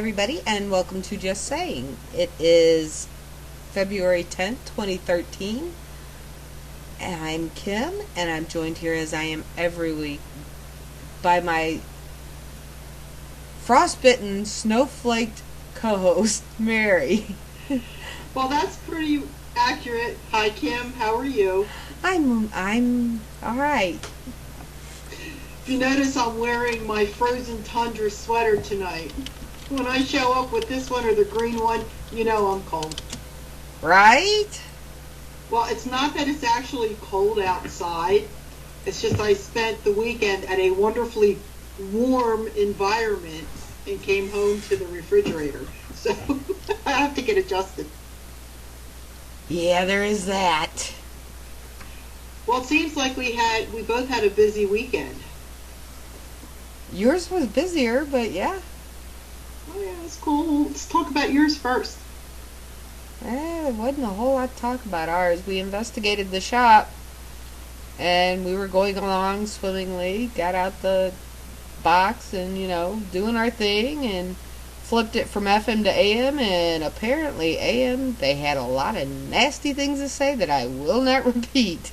everybody, and welcome to Just Saying. It is February 10th, 2013. And I'm Kim, and I'm joined here as I am every week by my frostbitten, snowflaked co-host, Mary. Well, that's pretty accurate. Hi, Kim. How are you? I'm all right. If you notice, I'm wearing my frozen tundra sweater tonight. When I show up with this one or the green one, you know I'm cold. Right? Well, it's not that it's actually cold outside. It's just I spent the weekend at a wonderfully warm environment and came home to the refrigerator. So I have to get adjusted. Yeah, there is that. Well, it seems like we both had a busy weekend. Yours was busier, but yeah. Oh yeah, that's cool. Let's talk about yours first. There wasn't a whole lot to talk about ours. We investigated the shop, and we were going along swimmingly, got out the box and, doing our thing, and flipped it from FM to AM, and apparently AM, they had a lot of nasty things to say that I will not repeat.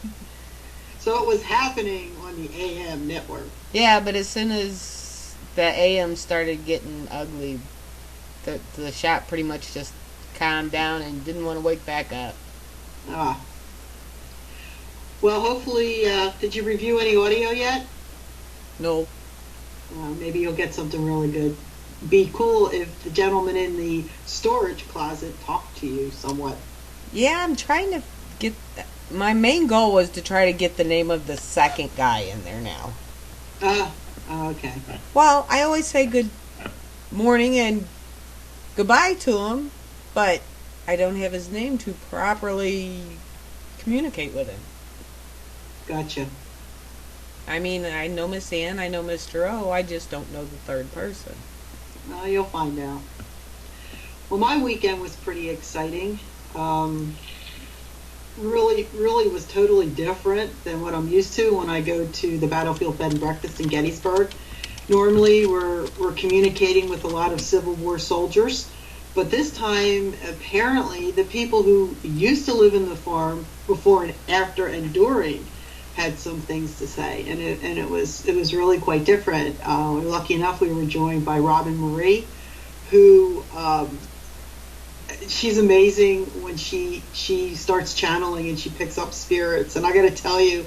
So it was happening on the AM network. Yeah, but as soon as the AM started getting ugly, the shop pretty much just calmed down and didn't want to wake back up. Ah. Well, hopefully, did you review any audio yet? No. Maybe you'll get something really good. Be cool if the gentleman in the storage closet talked to you somewhat. Yeah, I'm trying to get... My main goal was to try to get the name of the second guy in there now. Okay. Well, I always say good morning and goodbye to him, but I don't have his name to properly communicate with him. Gotcha. I mean, I know Miss Ann, I know Mr. O, I just don't know the third person. You'll find out. Well, my weekend was pretty exciting. Really was totally different than what I'm used to when I go to the Battlefield Bed and Breakfast in Gettysburg. Normally, we're communicating with a lot of Civil War soldiers, but this time, apparently, the people who used to live in the farm before and after and during had some things to say, and it was really quite different. Lucky enough, we were joined by Robin Marie, who she's amazing when she starts channeling and she picks up spirits. And I got to tell you,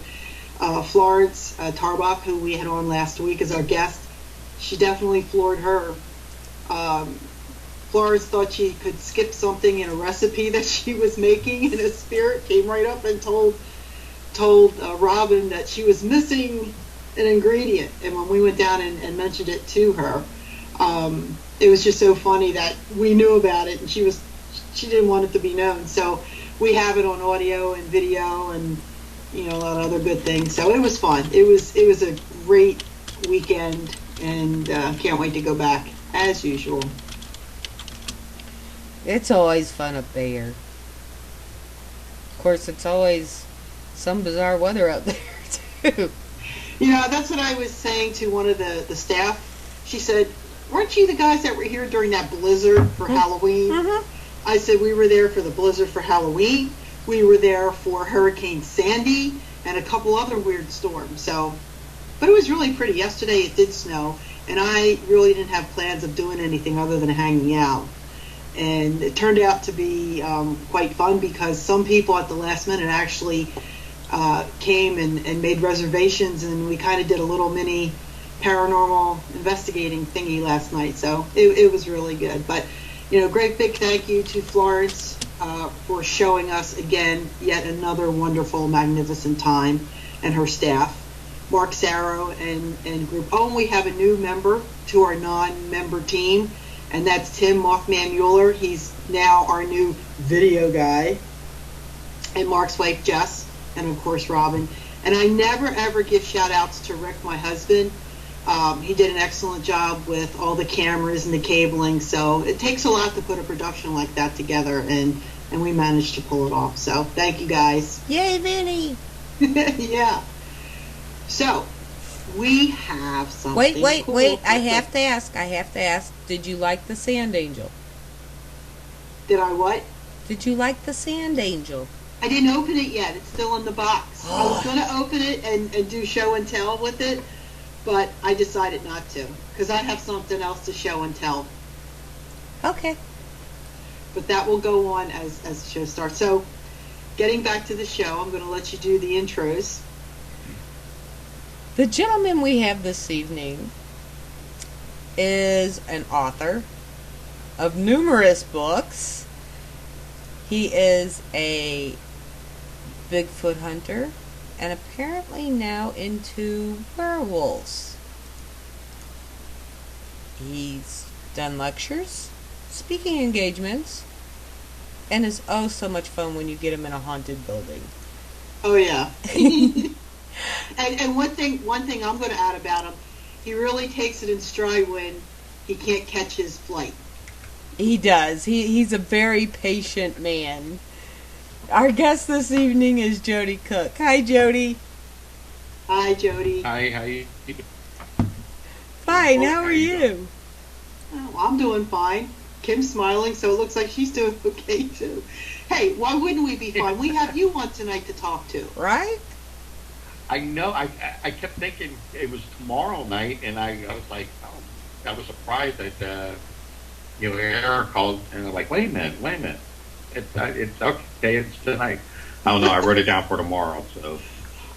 Florence Tarbach, who we had on last week as our guest, she definitely floored her. Florence thought she could skip something in a recipe that she was making, and a spirit came right up and told Robin that she was missing an ingredient. And when we went down and mentioned it to her, it was just so funny that we knew about it, and she didn't want it to be known. So we have it on audio and video and a lot of other good things. So it was fun. It was a great weekend, and can't wait to go back as usual. It's always fun up there. Of course, it's always some bizarre weather out there too. That's what I was saying to one of the staff. She said, "Weren't you the guys that were here during that blizzard for Halloween?" Mm-hmm. I said, "We were there for the blizzard for Halloween. We were there for Hurricane Sandy and a couple other weird storms." But it was really pretty. Yesterday it did snow, and I really didn't have plans of doing anything other than hanging out. And it turned out to be quite fun, because some people at the last minute actually came and made reservations, and we kind of did a little mini paranormal investigating thingy last night. So it was really good. But great big thank you to Florence for showing us again yet another wonderful, magnificent time, and her staff, Mark Sarrow and group. Oh, and we have a new member to our non-member team, and that's Tim Mothman Mueller. He's now our new video guy, and Mark's wife Jess, and of course Robin. And I never ever give shout outs to Rick, my husband. He did an excellent job with all the cameras and the cabling, so it takes a lot to put a production like that together, and we managed to pull it off. So thank you guys. Yay, Vinny! Yeah. So we have something Wait. cool. I have to ask. Did you like the sand angel? Did I what? Did you like the sand angel? I didn't open it yet. It's still in the box. I was going to open it and do show and tell with it, but I decided not to because I have something else to show and tell. Okay. But that will go on as the show starts. So, getting back to the show, I'm going to let you do the intros. The gentleman we have this evening is an author of numerous books. He is a Bigfoot hunter and apparently now into werewolves. He's done lectures, speaking engagements, and is oh so much fun when you get him in a haunted building. Oh yeah. and one thing I'm going to add about him, he really takes it in stride when he can't catch his flight. He does. He's a very patient man. Our guest this evening is Joedy Cook. Hi, Joedy. Hi, Joedy. Hi, how you? Fine. How are you? Oh, I'm doing fine. Kim's smiling, so it looks like she's doing okay too. Hey, why wouldn't we be fine? We have you on tonight to talk to, right? I know. I kept thinking it was tomorrow night, and I was like, oh, I was surprised that Aaron called, and I'm like, wait a minute. It's okay. It's tonight. I don't know. I wrote it down for tomorrow. So.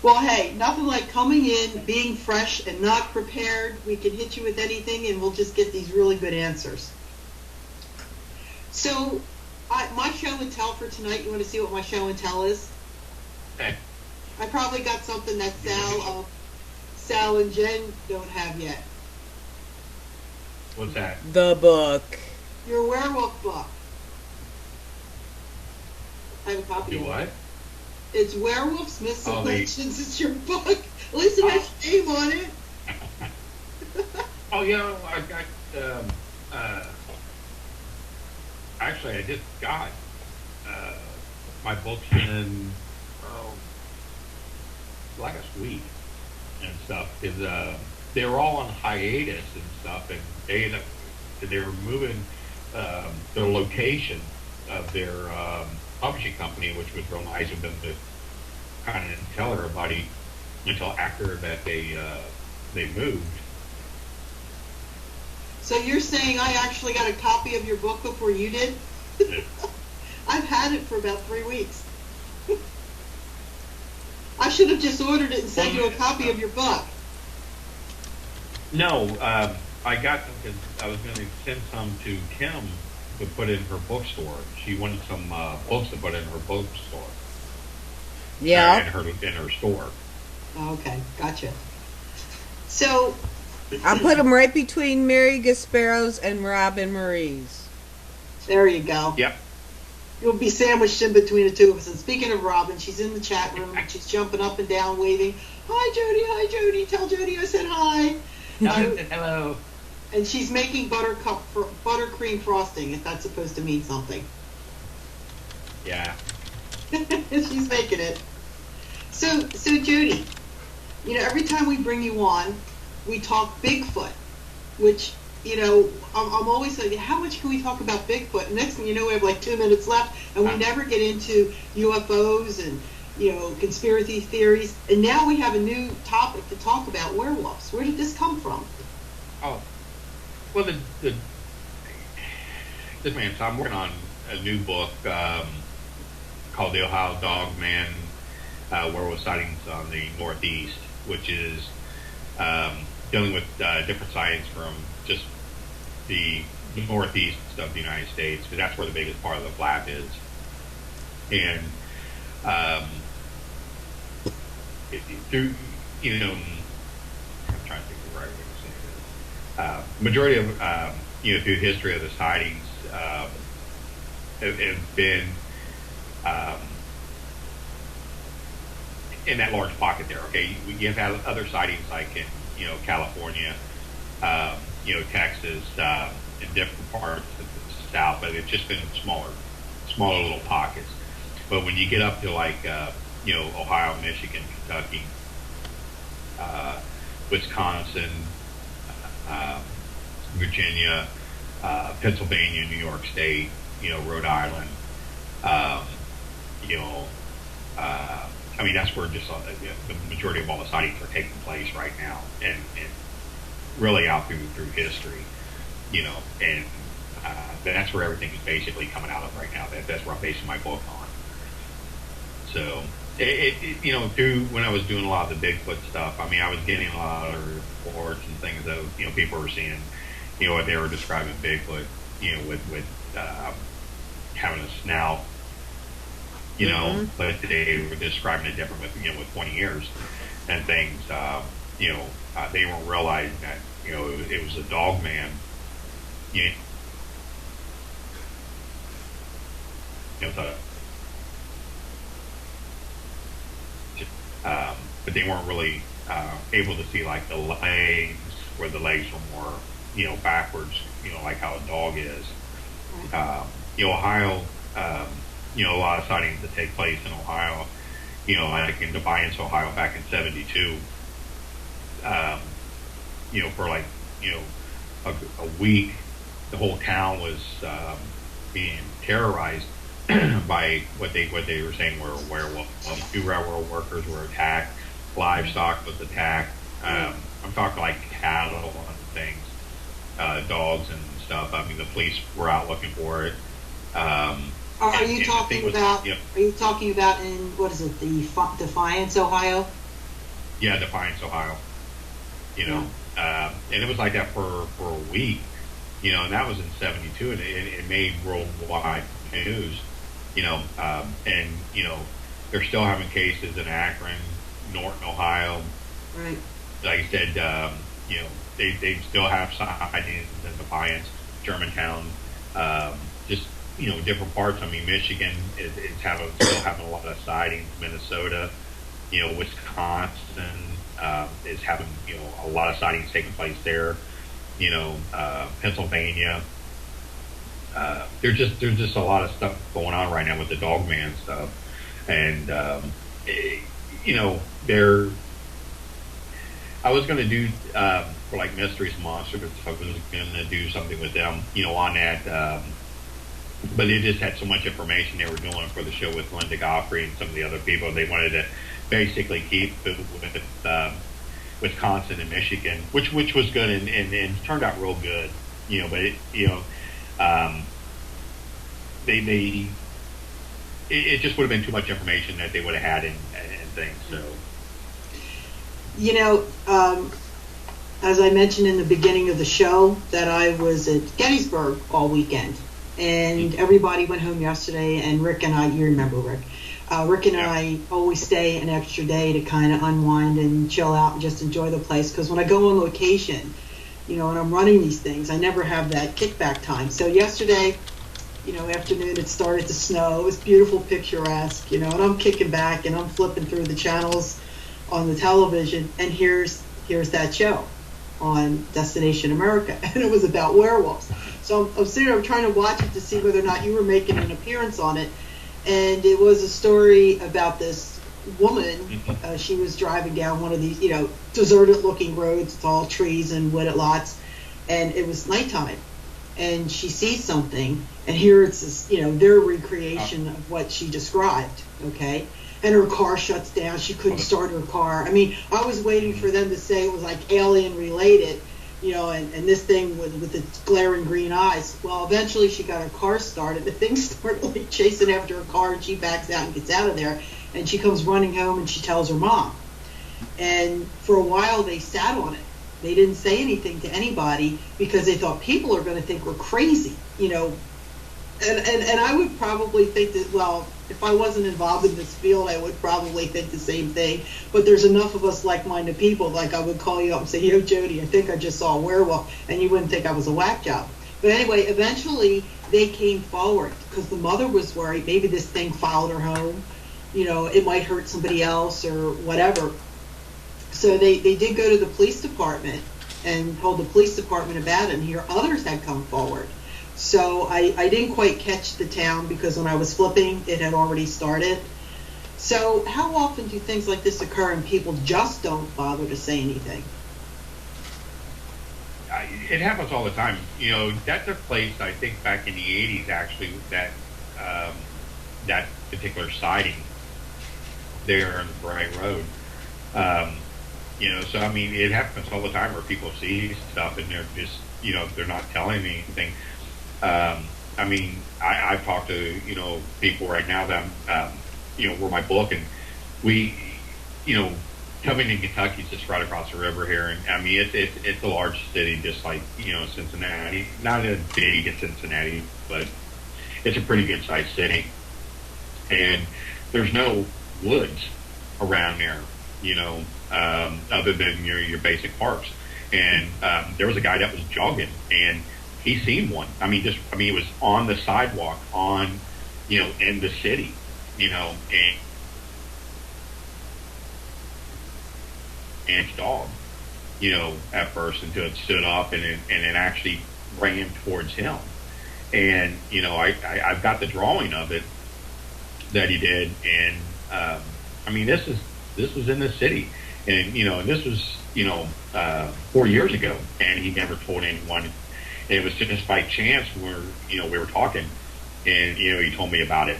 Well, hey, nothing like coming in, being fresh and not prepared. We can hit you with anything, and we'll just get these really good answers. So, my show and tell for tonight. You want to see what my show and tell is? Okay. I probably got something that Sal and Jen don't have yet. What's that? The book. Your werewolf book. I have a copy of it. What? It's Werewolves, Myths, and Legends. It's your book. At least it has your name on it. Oh, I got, actually, I just got my books in last week and stuff, because they were all on hiatus and stuff, and they were moving the location of their publishing company, which was real nice of them to kind of tell everybody until after that they moved. So you're saying I actually got a copy of your book before you did? Yeah. I've had it for about 3 weeks. I should have just ordered it and sent you a copy of your book. No, I got them because I was going to send some to Kim to put in her bookstore. She wanted some books to put in her bookstore. Yeah. In her store. Okay, gotcha. So I put them right between Mary Gasparo's and Robin Marie's. There you go. Yep. You'll be sandwiched in between the two of us. And speaking of Robin, she's in the chat room and she's jumping up and down, waving. Hi, Joedy. Tell Joedy I said hi. Hello. And she's making buttercream frosting, if that's supposed to mean something. Yeah. She's making it. So Joedy, every time we bring you on, we talk Bigfoot, which, I'm always saying, how much can we talk about Bigfoot? And next thing you know, we have like 2 minutes left, and we never get into UFOs and, conspiracy theories. And now we have a new topic to talk about, werewolves. Where did this come from? Oh, well, so I'm working on a new book called The Ohio Dogman Werewolf Sightings on the Northeast, which is dealing with different sightings from just the northeast of the United States, because that's where the biggest part of the flap is. And through, I'm trying to think of the right way to say this. Majority of, through the history of the sightings have been in that large pocket there. Okay, you've had other sightings like in California, Texas, in different parts of the South, but it's just been smaller little pockets. But when you get up to like Ohio, Michigan, Kentucky, Wisconsin, Virginia, Pennsylvania, New York State, Rhode Island. You know, I mean, that's where just the majority of all the sightings are taking place right now, and really out through history, and that's where everything is basically coming out of right now. That's where I'm basing my book on. So, through when I was doing a lot of the Bigfoot stuff, I mean, I was getting a lot of reports and things that people were seeing, what they were describing Bigfoot, with having a snout. But they were describing it different with 20 ears and things. They weren't realizing that it was a dog man. But they weren't really able to see like the legs, where the legs were more backwards. Like how a dog is. Ohio. A lot of sightings that take place in Ohio, like in Defiance, Ohio, back in '72. For like, a week, the whole town was being terrorized by what they were saying were werewolves. 2 railroad workers were attacked, livestock was attacked. I'm talking like cattle and things, dogs and stuff. I mean, the police were out looking for it. Are you talking about in, what is it, the Defiance, Ohio? Yeah, Defiance, Ohio. And it was like that for a week, and that was in '72, and it made worldwide news, and they're still having cases in Akron, Norton, Ohio. Right. Like I said, they still have sightings in Defiance, Germantown, just different parts. I mean, Michigan is still having a lot of sightings. Minnesota, Wisconsin is having a lot of sightings taking place there. Pennsylvania. There's just a lot of stuff going on right now with the Dogman stuff, and I was going to do for like Mysteries Monsters. I was going to do something with them, on that. But they just had so much information they were doing for the show with Linda Godfrey and some of the other people. They wanted to basically keep it with Wisconsin and Michigan, which was good and turned out real good. But it just would have been too much information that they would have had and things. So. As I mentioned in the beginning of the show, that I was at Gettysburg all weekend. And everybody went home yesterday, and Rick and I, you remember Rick, Rick and I always stay an extra day to kind of unwind and chill out and just enjoy the place. Because when I go on location, and I'm running these things, I never have that kickback time. So yesterday, afternoon, it started to snow. It was beautiful, picturesque, and I'm kicking back and I'm flipping through the channels on the television, and here's that show on Destination America, and it was about werewolves. So I'm sitting there, I'm trying to watch it to see whether or not you were making an appearance on it, and it was a story about this woman. She was driving down one of these, deserted-looking roads with all trees and wooded lots, and it was nighttime, and she sees something, and here it's this, their recreation of what she described, okay? And her car shuts down. She couldn't start her car. I mean, I was waiting for them to say it was like alien related, and this thing with its glaring green eyes. Well, eventually she got her car started. The thing started like chasing after her car, and she backs out and gets out of there. And she comes running home, and she tells her mom. And for a while they sat on it. They didn't say anything to anybody because they thought people are going to think we're crazy, And I would probably think that, well, if I wasn't involved in this field, I would probably think the same thing. But there's enough of us like-minded people, like I would call you up and say, Joedy, I think I just saw a werewolf, and you wouldn't think I was a whack job. But anyway, eventually they came forward because the mother was worried maybe this thing followed her home. It might hurt somebody else or whatever. So they did go to the police department and told the police department about it, and here others had come forward. So I didn't quite catch the town because when I was flipping, it had already started. So how often do things like this occur and people just don't bother to say anything? it happens all the time. You know, that took place, I think, back in the 80s, actually, that particular sighting there on the Bray Road. You know, so I mean, it happens all the time where people see stuff and they're just, you know, they're not telling me anything. I mean, I've talked to, you know, people right now that you know, we're my book, and we, you know, Covington, Kentucky is just right across the river here, and I mean, it's a large city, just like, you know, Cincinnati. Not as big as Cincinnati, but it's a pretty good sized city. And there's no woods around there, you know, other than your basic parks. And there was a guy that was jogging, and he seen one. I mean, it was on the sidewalk, you know, in the city, you know, and its dog, you know, at first, until it stood up and it actually ran towards him. And, you know, I've got the drawing of it that he did, and I mean, this was in the city, and, you know, and this was, you know, 4 years ago, and he never told anyone. And it was just by chance we were talking, and, you know, he told me about it.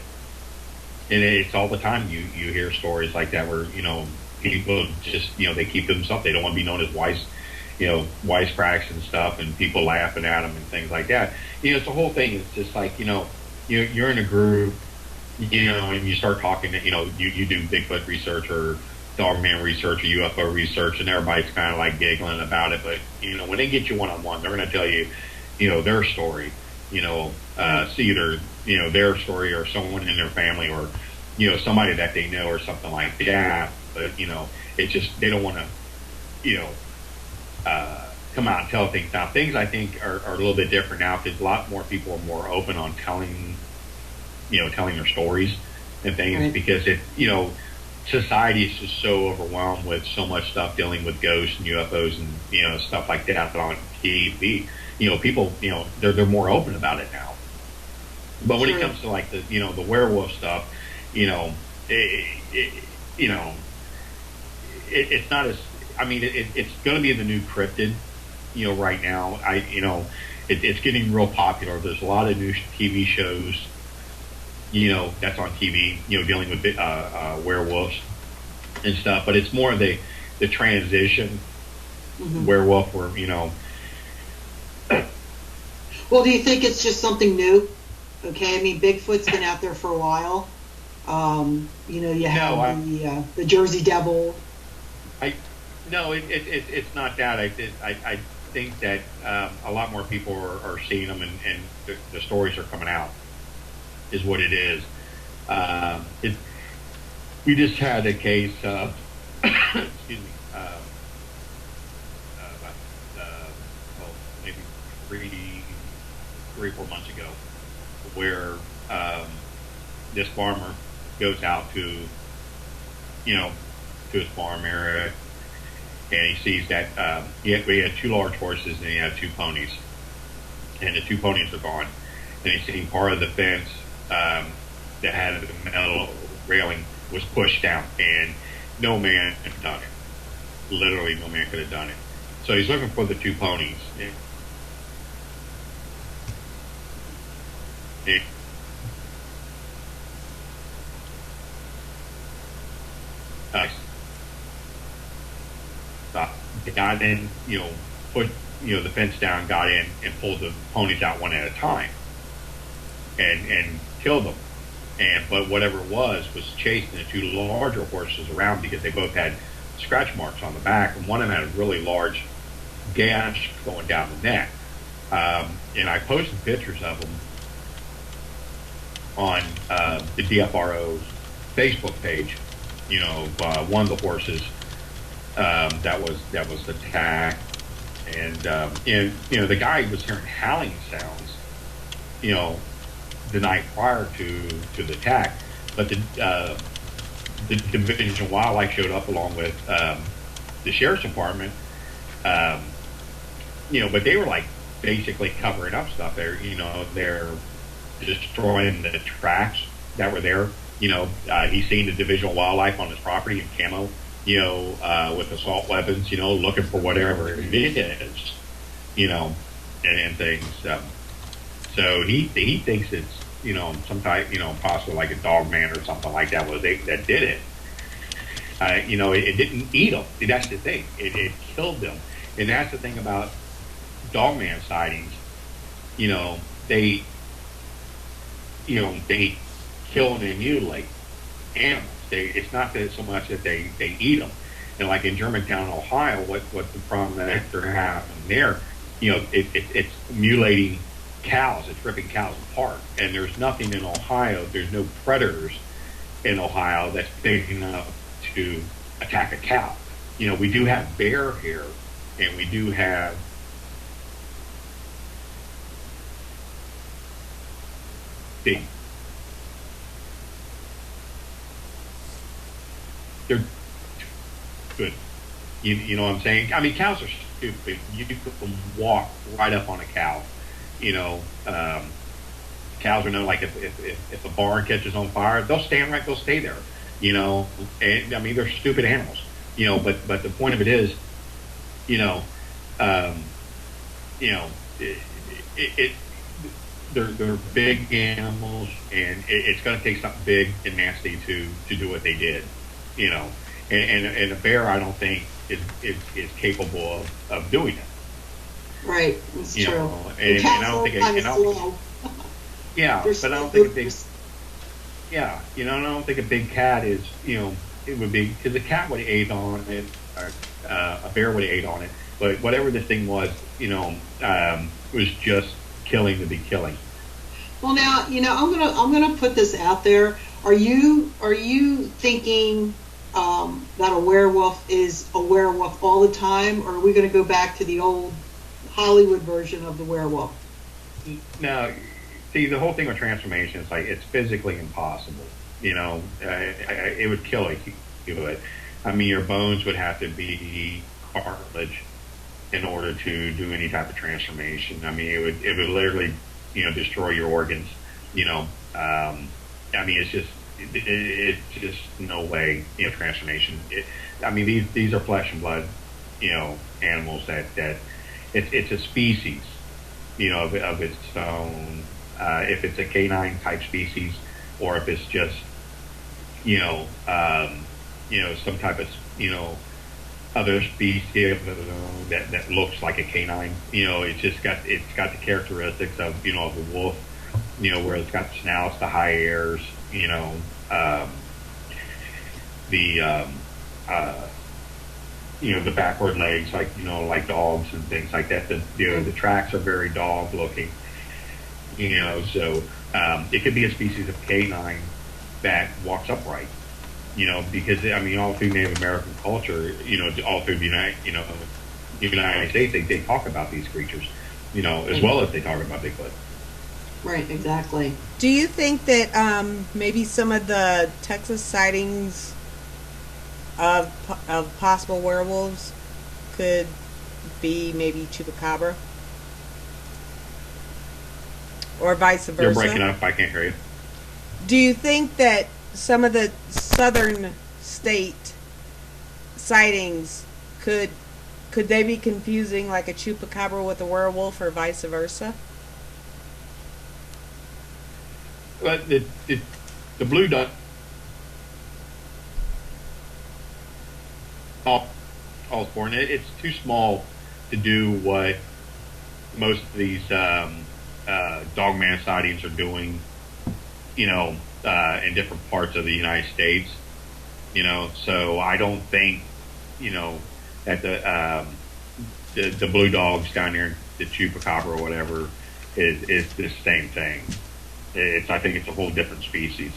And it's all the time you hear stories like that where, you know, people just, you know, they keep to themselves. They don't want to be known as wisecracks and stuff, and people laughing at them and things like that. You know, it's the whole thing. It's just like, you know, you're in a group, you know, and you start talking, you know, you do Bigfoot research or Dogman research or UFO research, and everybody's kind of like giggling about it. But, you know, when they get you one-on-one, they're going to tell you, you know, their story, you know, see either, you know, their story or someone in their family or, you know, somebody that they know or something like that. But, you know, it's just, they don't want to, you know, come out and tell things. Now, things I think are a little bit different now, because a lot more people are more open on telling their stories and things, right. Because it, you know, society is just so overwhelmed with so much stuff dealing with ghosts and UFOs and, you know, stuff like that on TV. You know, people, you know, they're more open about it now. But when it comes to like the, you know, the werewolf stuff, you know, you know, it's not as, I mean, it's going to be the new cryptid, you know, right now. You know, it's getting real popular. There's a lot of new TV shows, you know, that's on TV, you know, dealing with werewolves and stuff. But it's more of the transition werewolf, where, you know. Well, do you think it's just something new? Okay, I mean, Bigfoot's been out there for a while. You know, you have the Jersey Devil. No, it's not that. I think that a lot more people are seeing them, and the stories are coming out, is what it is. We just had a case of, excuse me, maybe three or 4 months ago, where this farmer goes out to, you know, to his farm area, and he sees that he had 2 large horses and he had 2 ponies, and the 2 ponies are gone. And he's seen part of the fence that had the metal railing was pushed down, and no man could have done it. Literally, no man could have done it. So he's looking for the 2 ponies. The guy then, you know, put, you know, the fence down, got in, and pulled the ponies out one at a time, and killed them. But whatever it was chasing the 2 larger horses around, because they both had scratch marks on the back, and one of them had a really large gash going down the neck. And I posted pictures of them on the DFRO's Facebook page. You know, one of the horses that was attacked, and you know, the guy was hearing howling sounds, you know, the night prior to the attack. But the Division of Wildlife showed up along with the sheriff's department, you know, but they were like basically covering up stuff. They're destroying the tracks that were there. You know, he's seen the Division of Wildlife on his property in camo, you know, with assault weapons, you know, looking for whatever it is. you know, and things. So he thinks it's, you know, some type, you know, possibly like a dog man or something like that that did it. You know, it didn't eat them. That's the thing. It killed them. And that's the thing about dogman sightings. You know, they kill and mutilate animals. It's not that so much that they eat them. And like in Germantown, Ohio, what the problem that they're having there, you know, it's mutilating cows. It's ripping cows apart. And there's nothing in Ohio. There's no predators in Ohio that's big enough to attack a cow. You know, we do have bear here, and we do have big. They're good. You know what I'm saying? I mean, cows are stupid. You can walk right up on a cow. You know, cows are known, like if a barn catches on fire, they'll stay there. You know, and I mean, they're stupid animals. You know, but the point of it is, you know, they're big animals, and it's going to take something big and nasty to do what they did. You know, and a bear, I don't think is capable of doing it. Right, it's true. Know, and I don't think yeah, but I don't think a big. Yeah, you know, and I don't think a big cat is, you know, it would be, because a cat would have ate on it, or a bear would have ate on it, but whatever this thing was, you know, was just killing to be killing. Well, now, you know, I'm gonna put this out there. Are you thinking that a werewolf is a werewolf all the time, or are we going to go back to the old Hollywood version of the werewolf? No. See, the whole thing with transformation is like, it's physically impossible. You know, it would kill you. I mean, your bones would have to be cartilage in order to do any type of transformation. I mean, it would literally, you know, destroy your organs. You know, I mean, it's just no way, you know, transformation. I mean, these are flesh and blood, you know, animals that it's a species, you know, of its own. If it's a canine type species, or if it's just, you know, some type of, you know, other species that looks like a canine, you know, it's got the characteristics of, you know, of a wolf, you know, where it's got the snouts, the high airs, you know, you know, the backward legs, like, you know, like dogs and things like that. You know, the tracks are very dog looking. You know, so it could be a species of canine that walks upright. You know, because I mean, all through Native American culture, you know, all through the United States, they talk about these creatures. You know, as well as they talk about Bigfoot. Right. Exactly. Do you think that maybe some of the Texas sightings of possible werewolves could be maybe chupacabra? Or vice versa? You're breaking up. I can't hear you. Do you think that some of the southern state sightings could they be confusing like a chupacabra with a werewolf, or vice versa? But the blue dot all for it's too small to do what most of these dogman sightings are doing, you know, in different parts of the United States, you know. So I don't think, you know, that the blue dogs down there, the chupacabra or whatever, is the same thing. I think it's a whole different species.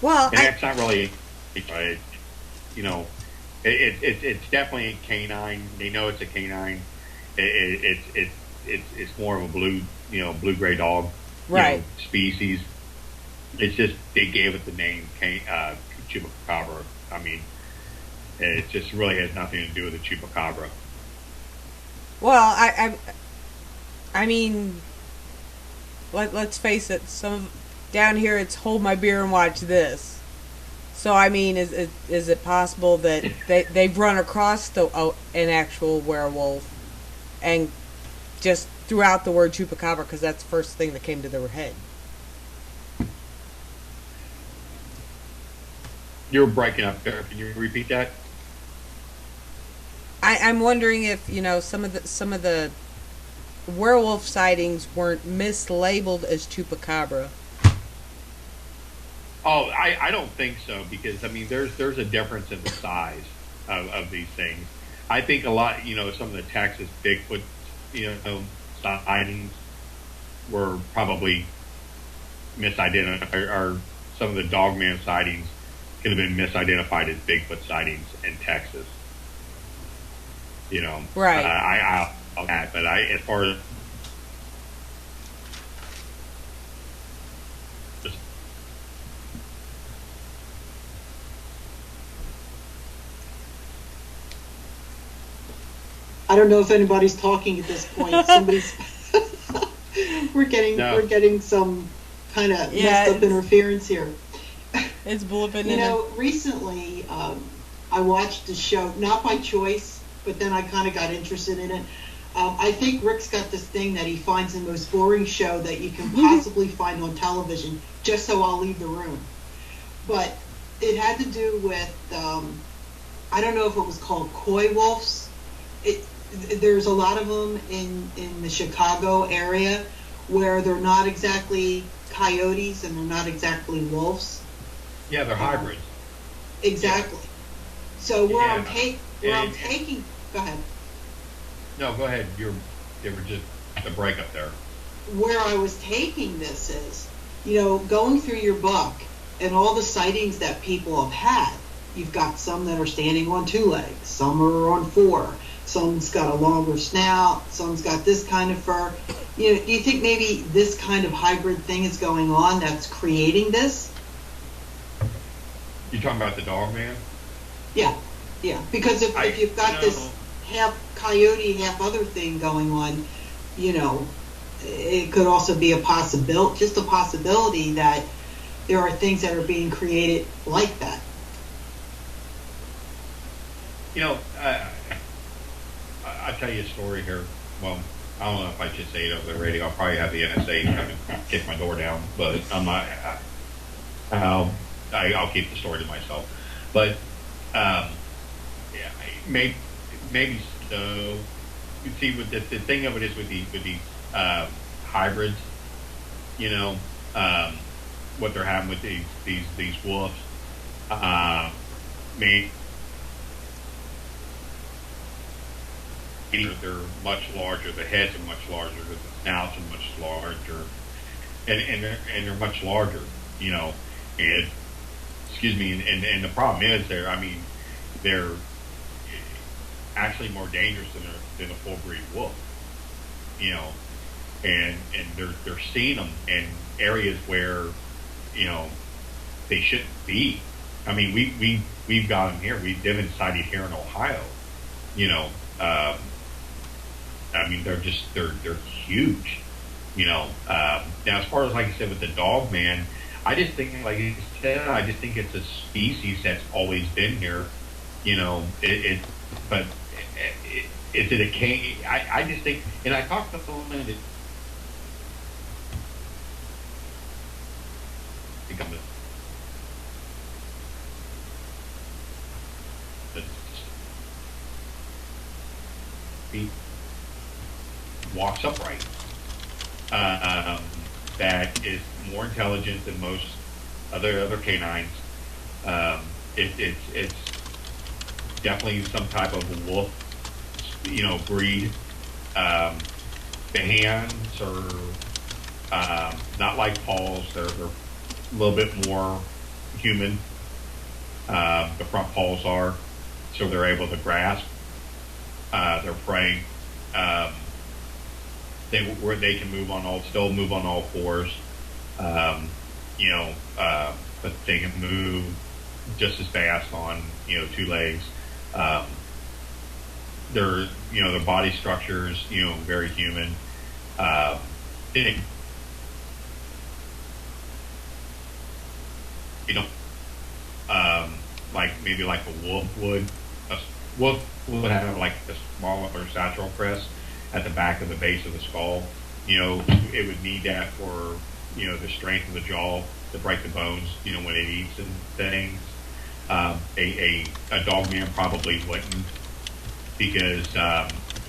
Well, and that's not really, you know, it's definitely a canine. They know it's a canine. It's more of a blue gray dog, right, you know, species. It's just they gave it the name chupacabra. I mean, it just really has nothing to do with the chupacabra. Well, I mean, let's face it. Down here, it's hold my beer and watch this. So I mean, is it possible that they've run across an actual werewolf and just threw out the word chupacabra because that's the first thing that came to their head. You're breaking up there. Can you repeat that? I'm wondering if, you know, some of the werewolf sightings weren't mislabeled as chupacabra. Oh, I don't think so, because I mean there's a difference in the size of these things. I think a lot, you know, some of the Texas Bigfoot, you know, sightings were probably misidentified, or some of the Dogman sightings could have been misidentified as Bigfoot sightings in Texas. You know, right? I'll that, but as far as I don't know if anybody's talking at this point. Somebody's we're getting some kind of messed up interference here. It's blipping. You know, recently I watched a show, not by choice, but then I kind of got interested in it. I think Rick's got this thing that he finds the most boring show that you can possibly find on television, just so I'll leave the room. But it had to do with, I don't know if it was called coy wolves. There's a lot of them in the Chicago area where they're not exactly coyotes and they're not exactly wolves. Yeah, they're hybrids. Exactly. Yeah. So I'm taking. Go ahead. No, go ahead. They were just the breakup there. Where I was taking this is, you know, going through your book and all the sightings that people have had. You've got some that are standing on 2 legs, some are on 4, some's got a longer snout, some's got this kind of fur. You know, do you think maybe this kind of hybrid thing is going on that's creating this? You talking about the Dogman? Yeah. Because if you've got this half coyote, half other thing going on, you know, it could also be a possibility that there are things that are being created like that. You know, I'll tell you a story here. Well, I don't know if I should say it over the radio. I'll probably have the NSA come and kick my door down, but I'm not. I'll keep the story to myself. But yeah, maybe so. You see, with the thing of it is with the hybrids, you know, what they're having with these wolves. They're much larger. The heads are much larger. The snouts are much larger, and they're much larger. You know, and excuse me. And the problem is they're actually more dangerous than a full breed wolf. You know, and they're seeing them in areas where, you know, they shouldn't be. I mean, we've got them here. They've been sighted here in Ohio. You know. I mean, they're huge, you know. Now, as far as, like I said, with the Dogman, I just think, like you said, it's a species that's always been here, you know. But is it a king? I just think, and I talked to someone that walks upright, that is more intelligent than most other canines. It's definitely some type of wolf, you know, breed. The hands are not like paws; they're a little bit more human. The front paws are, so they're able to grasp their prey. They can still move on all fours, you know, but they can move just as fast on, you know, 2 legs. Their body structures, you know, very human. You know, like maybe like a wolf would. A wolf would have like a smaller satchel crest. at the back of the base of the skull. It would need that for, the strength of the jaw to break the bones, when it eats and things. A dog man probably wouldn't, because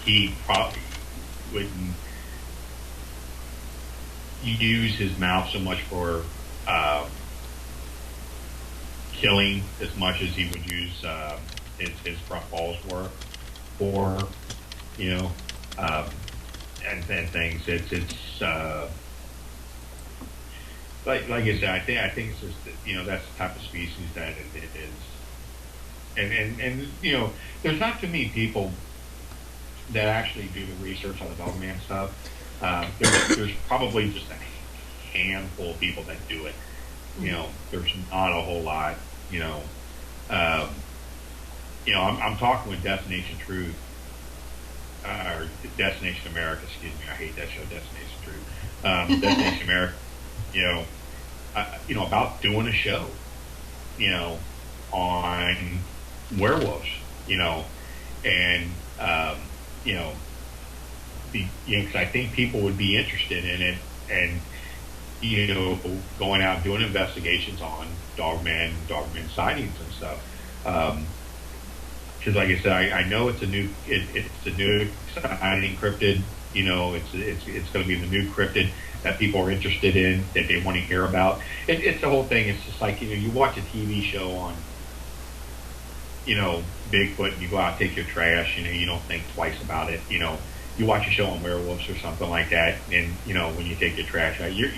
he probably wouldn't use his mouth so much for killing as much as he would use his front paws were for, and things. It's like I said, I think it's just that, that's the type of species that it is, and there's not too many people that actually do the research on the dogman stuff. There's probably just a handful of people that do it. There's not a whole lot. I'm talking with Destination Truth, or Destination America. Excuse me, I hate that show, Destination Truth. Destination America. About doing a show, on werewolves, and because I think people would be interested in it, and going out and doing investigations on dogman sightings and stuff. Because, like I said, I know it's a new exciting cryptid. It's going to be the new cryptid that people are interested in, that they want to hear about. It's the whole thing. It's just like, you watch a TV show on, Bigfoot, and you go out and take your trash, you don't think twice about it. You watch a show on werewolves or something like that, and, when you take your trash out, you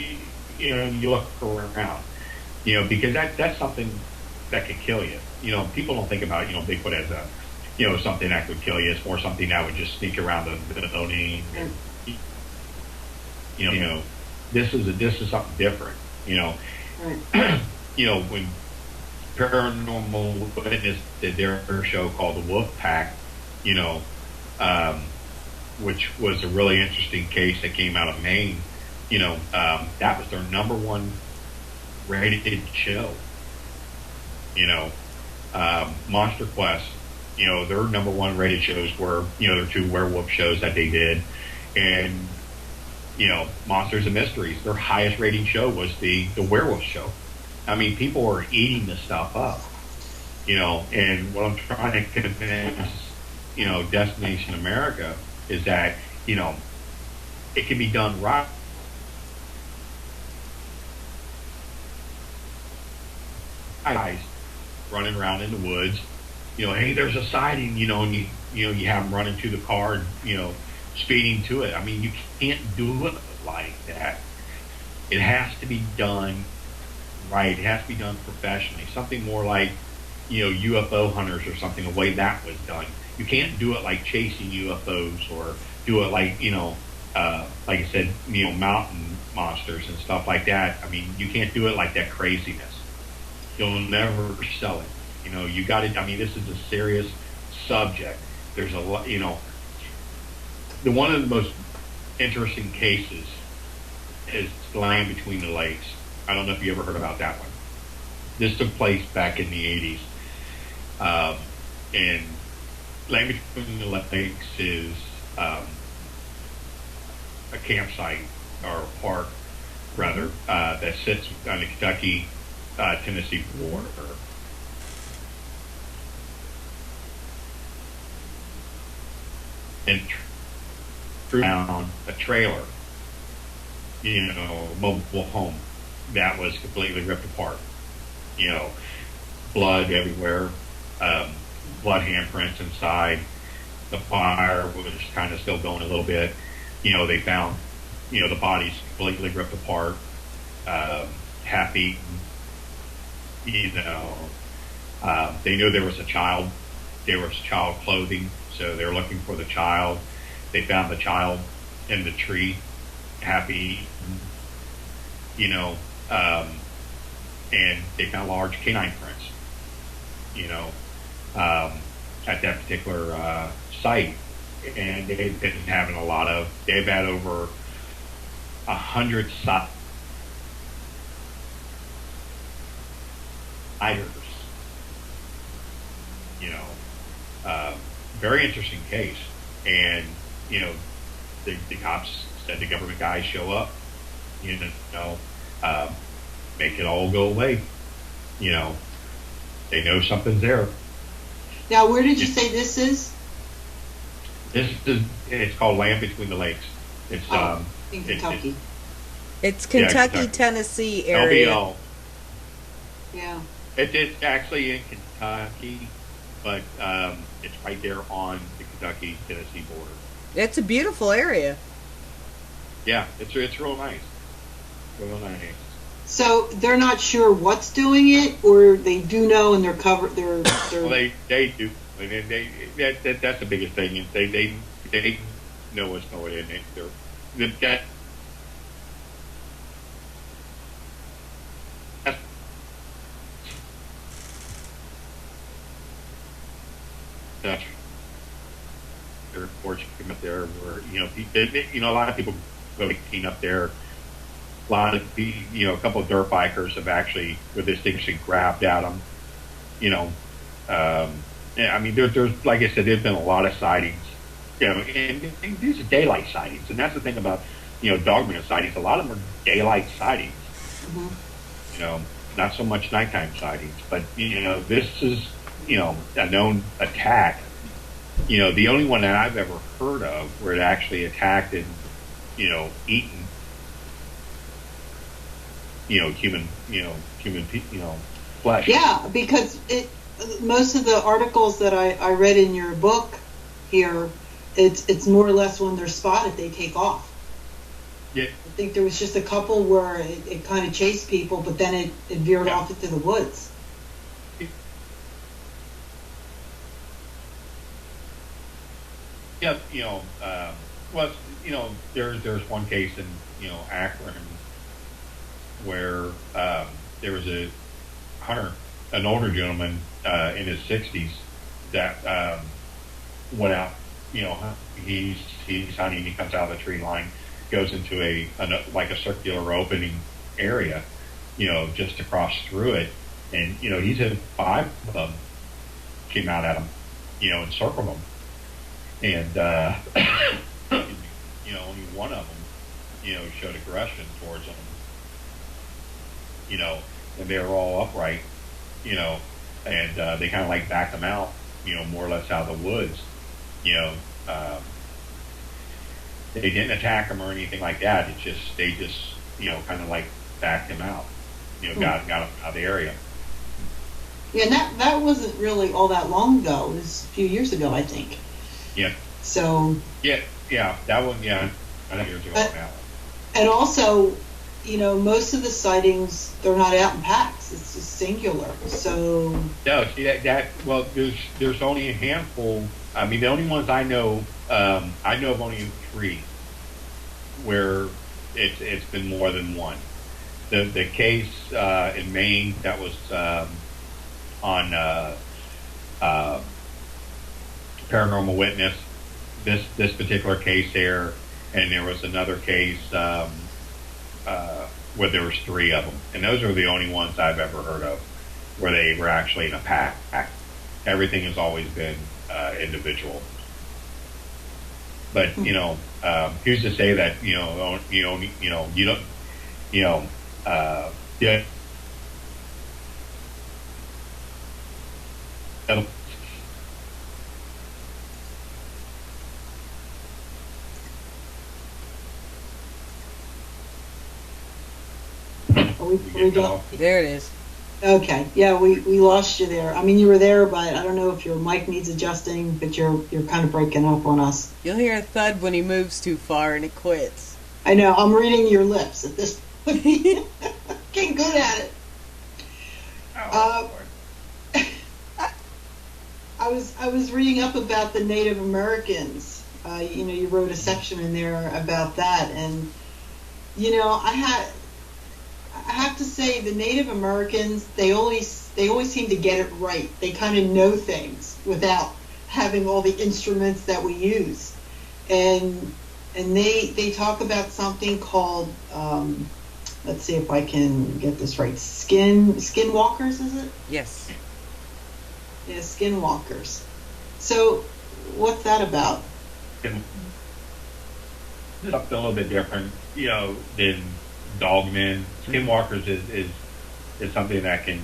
look around, because that's something that could kill you. People don't think about, Bigfoot as a, something that could kill you. It's more something that would just sneak around the building. This is something different. When Paranormal Witness did their show called The Wolf Pack, which was a really interesting case that came out of Maine. That was their number one rated show. Monsterquest, their number one rated shows were, their two werewolf shows that they did, and Monsters and Mysteries, their highest rating show was the werewolf show. I mean, people are eating this stuff up, and what I'm trying to convince, Destination America is that, it can be done right. Guys running around in the woods, hey, there's a sighting, and you have them running to the car, speeding to it. I mean, you can't do it like that. It has to be done right. It has to be done professionally. Something more like, UFO hunters or something, the way that was done. You can't do it like chasing UFOs, or do it like, like I said, mountain monsters and stuff like that. I mean, you can't do it like that craziness. You'll never sell it. You got it. I mean, this is a serious subject. There's a lot, one of the most interesting cases is the Land Between the Lakes. I don't know if you ever heard about that one. This took place back in the 80s. And Land Between the Lakes is a campsite, or a park, rather, that sits on the Kentucky-Tennessee border. And found a trailer, mobile home that was completely ripped apart. Blood everywhere, blood handprints inside. The fire was kind of still going a little bit. They found, the bodies completely ripped apart, half eaten. They knew there was a child. There was child clothing, so they were looking for the child. They found the child in the tree, half eaten. And they found large canine prints, at that particular site. And they've been having a lot of, they've had over 100 sighters. Very interesting case. And, the cops said the government guys show up, you know, make it all go away. You know, they know something's there. Now, where did you say this is? It's called Land Between the Lakes. It's in Kentucky. It's Kentucky, Kentucky. Tennessee area. LBL. Yeah. It's actually in Kentucky, but it's right there on the Kentucky-Tennessee border. It's a beautiful area. Yeah, it's real nice. Real nice. So they're not sure what's doing it, or they do know and they're covered. They're Well, they do. I mean, that's the biggest thing. Is they know what's going in. They've got. That's their reports came up there where a lot of people go hiking up there. A lot of a couple of dirt bikers have actually with this thing grabbed at them. I mean, there's like I said, there's been a lot of sightings. And these are daylight sightings, and that's the thing about dogman sightings. A lot of them are daylight sightings. Mm-hmm. Not so much nighttime sightings, but this is a known attack. The only one that I've ever heard of where it actually attacked and eaten human flesh. Yeah, because most of the articles that I read in your book here, it's more or less when they're spotted they take off. Yeah. I think there was just a couple where it kind of chased people, but then it veered off into the woods. Yeah, there's one case in Akron where there was a hunter, an older gentleman in his 60s that went out. He's hunting. He comes out of the tree line, goes into a circular opening area, just to cross through it, and he said 5 of them came out at him, and circled him. And only one of them, showed aggression towards him. And they were all upright, and they kind of like backed them out, more or less out of the woods. They didn't attack him or anything like that. They just kind of like backed him out. Got him out of the area. Yeah, and that wasn't really all that long ago. It was a few years ago, I think. Yeah. So. Yeah, that one. Yeah, I think years ago on that one. And also, most of the sightings, they're not out in packs. It's just singular. So. No, see that. Well, there's only a handful. I mean, the only ones I know of only 3 where it's been more than one. The case in Maine that was on Paranormal Witness. This particular case there, and there was another case where there was 3 of them, and those are the only ones I've ever heard of where they were actually in a pack. Everything has always been individual. But who's to say that you don't yeah. There it is. Okay, yeah, we lost you there. I mean, you were there, but I don't know if your mic needs adjusting, but you're kind of breaking up on us. You'll hear a thud when he moves too far and it quits. I know, I'm reading your lips at this point. Getting good at it. I was reading up about the Native Americans. You wrote a section in there about that, and I have to say the Native Americans, they always seem to get it right. They kind of know things without having all the instruments that we use. And they talk about something called let's see if I can get this right. Skinwalkers, is it? Yes. Yeah, skinwalkers. So what's that about? something a little bit different, than dogmen. Skinwalkers is something that can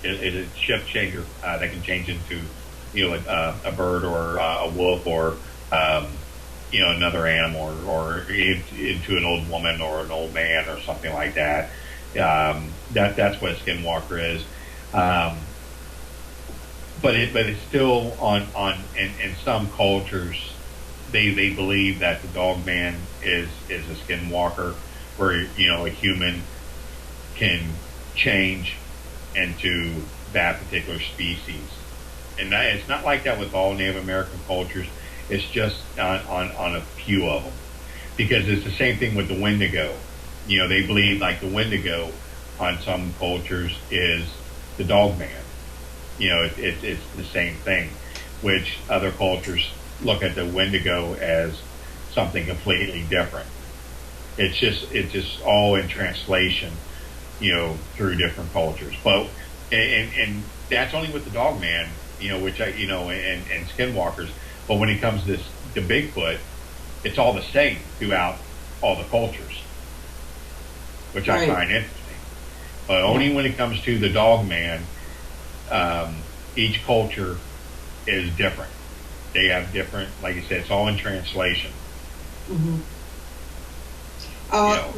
is a shift changer that can change into like a bird or a wolf or another animal or into an old woman or an old man or something like that. That's what a skinwalker is. But it's still in some cultures they believe that the dog man is a skinwalker, where a human can change into that particular species, and it's not like that with all Native American cultures. It's just on a few of them, because it's the same thing with the Wendigo. They believe like the Wendigo on some cultures is the dog man. It's the same thing, which other cultures look at the Wendigo as something completely different. It's just all in translation, through different cultures. But and that's only with the dog man, which and skinwalkers. But when it comes to Bigfoot, it's all the same throughout all the cultures, which I find interesting. But only when it comes to the dog man, each culture is different. They have different, like you said, it's all in translation. Mm-hmm.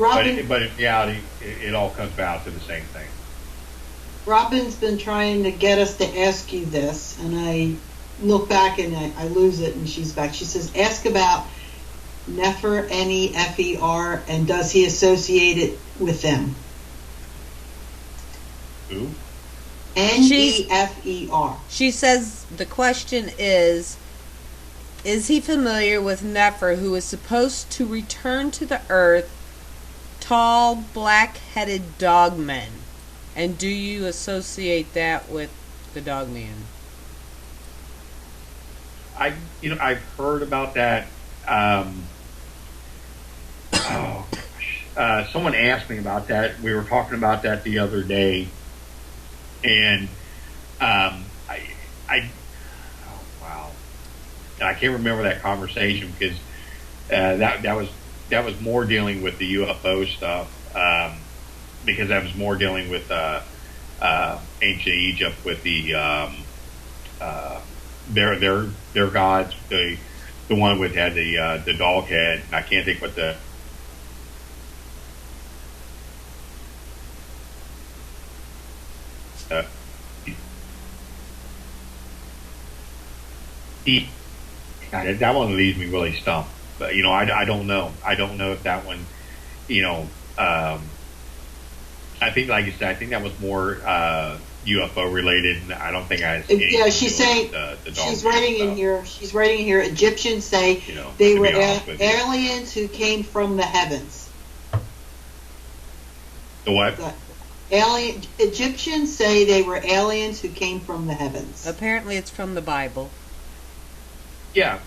Robin, but in reality, it all comes out to the same thing. Robin's been trying to get us to ask you this, and I look back and I lose it, and she's back. She says, ask about Nefer, N-E-F-E-R, and does he associate it with them? Who? N-E-F-E-R. She says the question is he familiar with Nefer, who is supposed to return to the earth, tall, black-headed dogmen? And do you associate that with the dogman? I've heard about that. Someone asked me about that. We were talking about that the other day, and oh wow, I can't remember that conversation because that was more dealing with the UFO stuff, because that was more dealing with ancient Egypt with the their gods, the one with had the dog head. I can't think what the that one leaves me really stumped. But I don't know. I don't know if that one, I think, like you said, I think that was more UFO related. I don't think I. Yeah, she's saying the she's writing in here. She's writing in here. Egyptians say they were aliens who came from the heavens. The what? Egyptians say they were aliens who came from the heavens. Apparently, it's from the Bible. Yeah,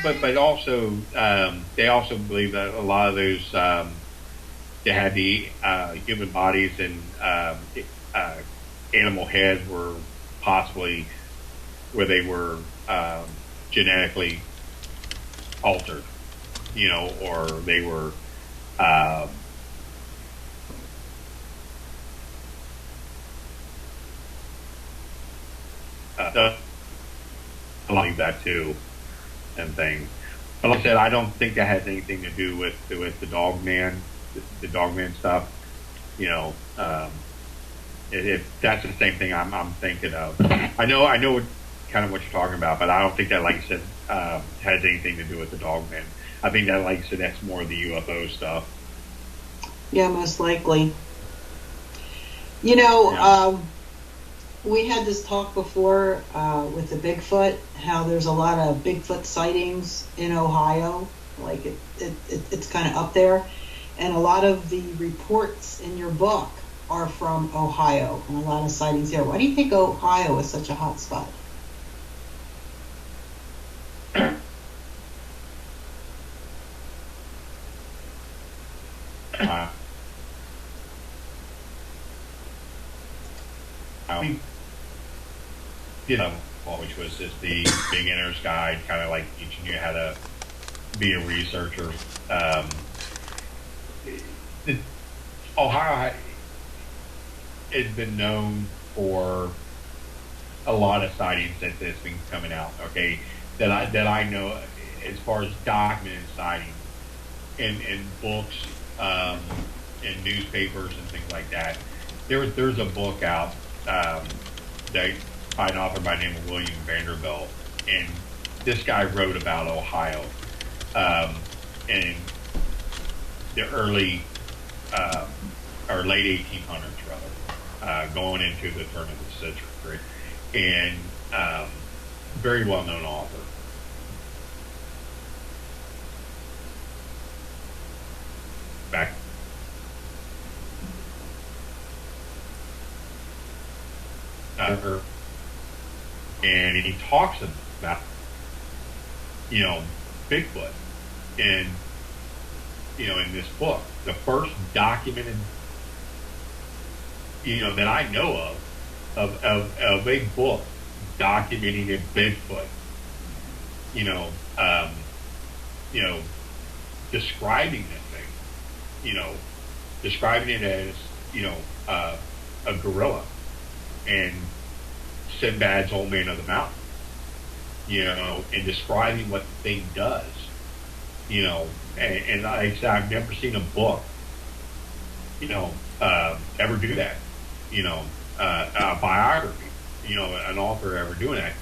but also they also believe that a lot of those they had the human bodies and animal heads were possibly where they were genetically altered, or they were. I like that too, and things. But like I said, I don't think that has anything to do with the dog man, the dog man stuff. If that's the same thing I'm thinking of. I know kind of what you're talking about, but I don't think that, like you said, has anything to do with the dog man. I think that, like you said, that's more of the UFO stuff. Yeah, most likely. We had this talk before with the Bigfoot, how there's a lot of Bigfoot sightings in Ohio. Like it's kind of up there. And a lot of the reports in your book are from Ohio, and a lot of sightings there. Why do you think Ohio is such a hot spot? which was just the beginner's guide, kind of like teaching you how to be a researcher. Ohio has been known for a lot of sightings that's been coming out. Okay, that I know as far as documented sightings in books, in newspapers and things like that. There's a book out that by an author by the name of William Vanderbilt, and this guy wrote about Ohio in the early or late 1800s, rather, going into the turn of the century, and very well known author. Back. And he talks about, Bigfoot, and in this book, the first documented, that I know of a book documenting a Bigfoot, describing this thing, describing it as, a gorilla, and Sinbad's Old Man of the Mountain, and describing what the thing does, and like I said, I've never seen a book, ever do that, a biography, an author ever doing that,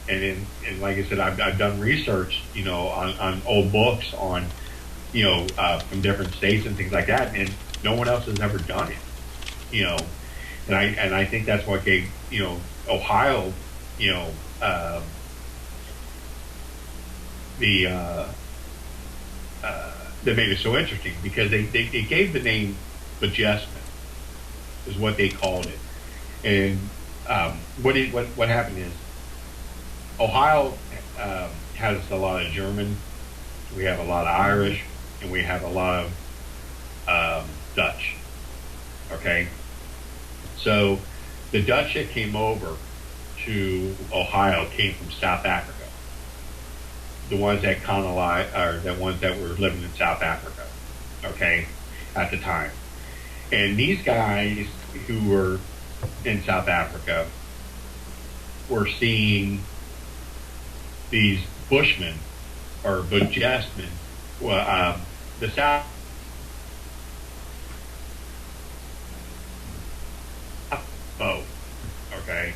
and like I said, I've done research, on old books on, from different states and things like that, and no one else has ever done it, and I think that's what gave, Ohio, that made it so interesting, because they gave the name Majestic, is what they called it. And what happened is Ohio has a lot of German, we have a lot of Irish, and we have a lot of Dutch. Okay, so the Dutch that came over to Ohio came from South Africa. The ones that colonized, or the ones that were living in South Africa, okay, at the time. And these guys who were in South Africa were seeing these Bushmen, or Bujesmen, the South okay,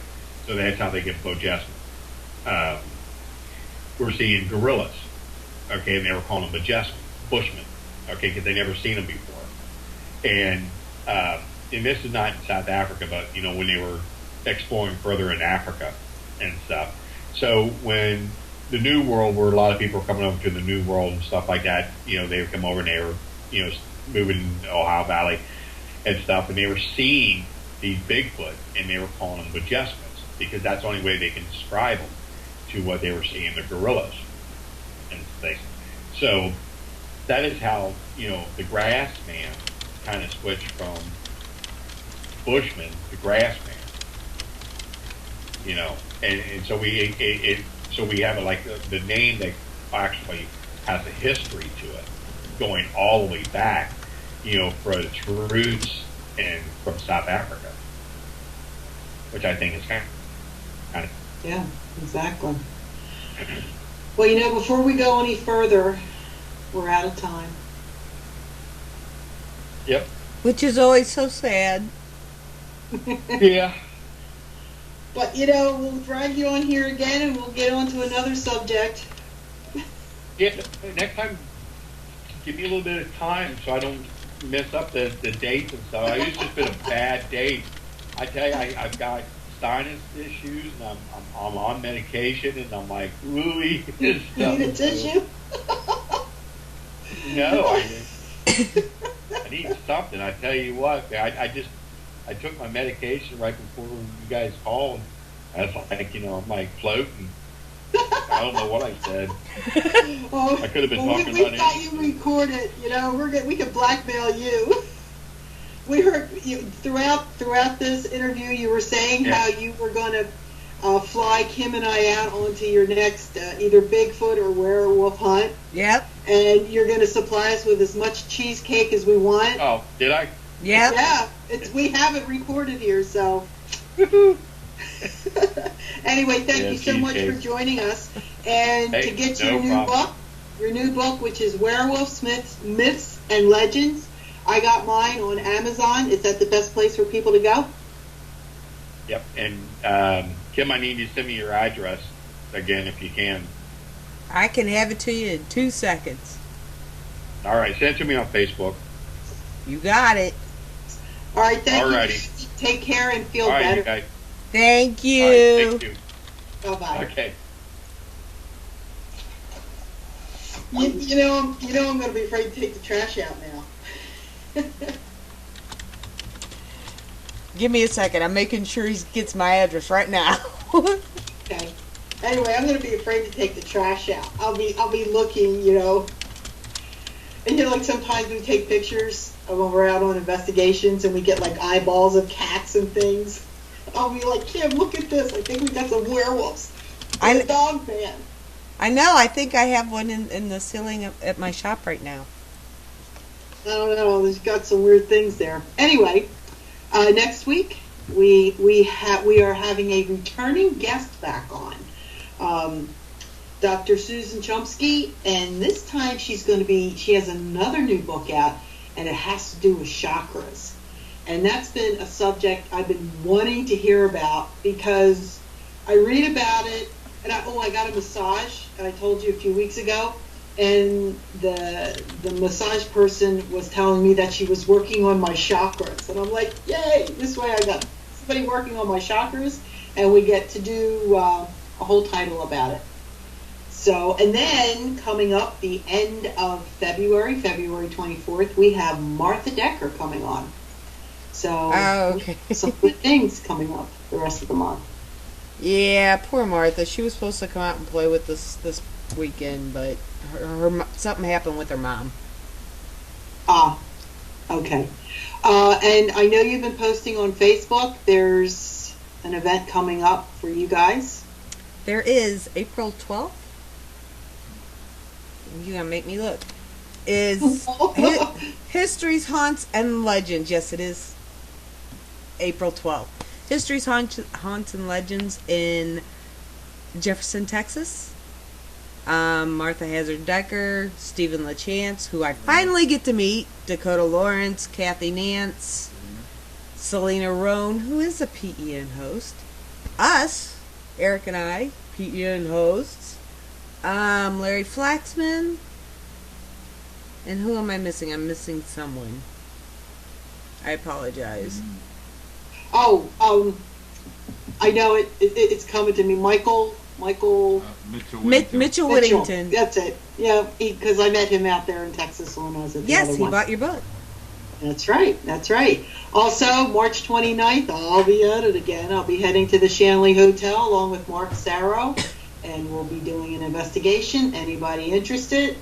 so that's how they get Bujesmen. We're seeing gorillas, okay, and they were calling them Bushmen, okay, because they never seen them before. And this is not in South Africa, but when they were exploring further in Africa and stuff. So when the New World, where a lot of people were coming over to the New World and stuff like that, they would come over and they were, moving to Ohio Valley and stuff, and they were seeing these Bigfoot, and they were calling them Bujesmens, because that's the only way they can describe them to what they were seeing, the gorillas and things. So that is how, the Grassman kind of switched from Bushman to Grassman, and so we have like the name that actually has a history to it, going all the way back, for its roots and from South Africa, which I think is kind of yeah, exactly. Well, before we go any further, we're out of time. Yep. Which is always so sad. Yeah. But, we'll drag you on here again, and we'll get on to another subject. Yeah, next time, give me a little bit of time so I don't mess up the dates and stuff. It's just been a bad date. I tell you, I've got sinus issues, and I'm on medication, and I'm like, really? You need a tissue? No, I need something. I tell you what, I took my medication right before you guys called. I was like, I'm like floating. I don't know what I said. I could have been talking about it. We've got you recorded. We can blackmail you. We heard you throughout this interview. You were saying how you were going to fly Kim and I out onto your next either Bigfoot or werewolf hunt. Yep. And you're going to supply us with as much cheesecake as we want. Oh, did I? Yep. Yeah. We have it recorded here, so. Anyway, thank you so much for joining us. And to get your new book, which is Werewolf Myths and Legends, I got mine on Amazon. Is that the best place for people to go? Yep. And Kim, I need you to send me your address again if you can. I can have it to you in 2 seconds. All right, send it to me on Facebook. You got it. All right, thank Alrighty. you. Take care and feel All right, better. you guys. Thank you. All right, thank you. Bye-bye. Okay. You know I'm going to be afraid to take the trash out now. Give me a second. I'm making sure he gets my address right now. Okay. Anyway, I'm going to be afraid to take the trash out. I'll be looking, you know. And you know, like sometimes we take pictures of when we're out on investigations and we get like eyeballs of cats and things. I'll be like, Kim, look at this. I think we got some werewolves. I'm a dog man. I know. I think I have one in the ceiling at my shop right now. I don't know. There's got some weird things there. Anyway, next week we are having a returning guest back on. Dr. Susan Chomsky, and this time she has another new book out, and it has to do with chakras. And that's been a subject I've been wanting to hear about because I read about it, and I got a massage, I told you a few weeks ago, and the massage person was telling me that she was working on my chakras, and I'm like, yay, this way I got somebody working on my chakras, and we get to do a whole title about it. So, and then coming up the end of February 24th, we have Martha Decker coming on. So, okay. Some good things coming up the rest of the month. Yeah, poor Martha. She was supposed to come out and play with us this weekend, but something happened with her mom. Okay. And I know you've been posting on Facebook. There's an event coming up for you guys. There is April 12th. You're going to make me look. Is Histories, Haunts, and Legends. Yes, it is April 12th. Histories, Haunts, and Legends in Jefferson, Texas. Martha Hazard Decker, Stephen LaChance, who I finally get to meet, Dakota Lawrence, Kathy Nance, Selena Roan, who is a PEN host, us, Eric and I, PEN hosts, Larry Flaxman, and who am I missing? I'm missing someone. I apologize. I know it's coming to me. Michael Mitchell Whittington. That's it. Yeah, because I met him out there in Texas when I was at the other one. Yes, he bought your book. That's right. Also, March 29th, I'll be at it again. I'll be heading to the Shanley Hotel along with Mark Sarro, and we'll be doing an investigation. Anybody interested,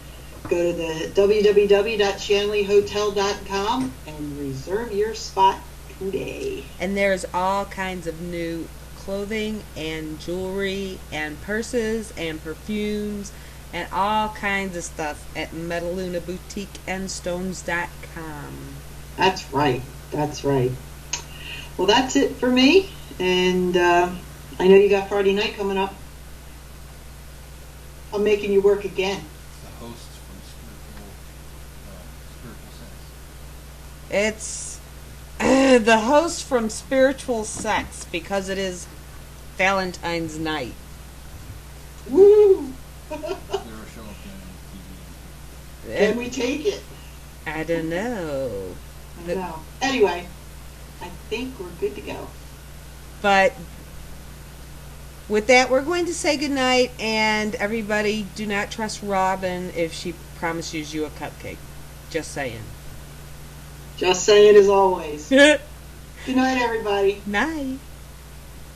go to the www.shanleyhotel.com and reserve your spot today. And there's all kinds of new clothing and jewelry and purses and perfumes and all kinds of stuff at MetallunaBoutiqueandStones.com. That's right. Well, that's it for me. And I know you got Friday night coming up. I'm making you work again. The hosts from Spiritual Sense. It's the host from Spiritual Sex because it is Valentine's night. Woo! They're showing up on TV. Can we take it? I don't know. I know. Anyway, I think we're good to go. But with that, we're going to say goodnight, and everybody, do not trust Robin if she promises you a cupcake. Just saying. Just saying as always. Good night, everybody. Night.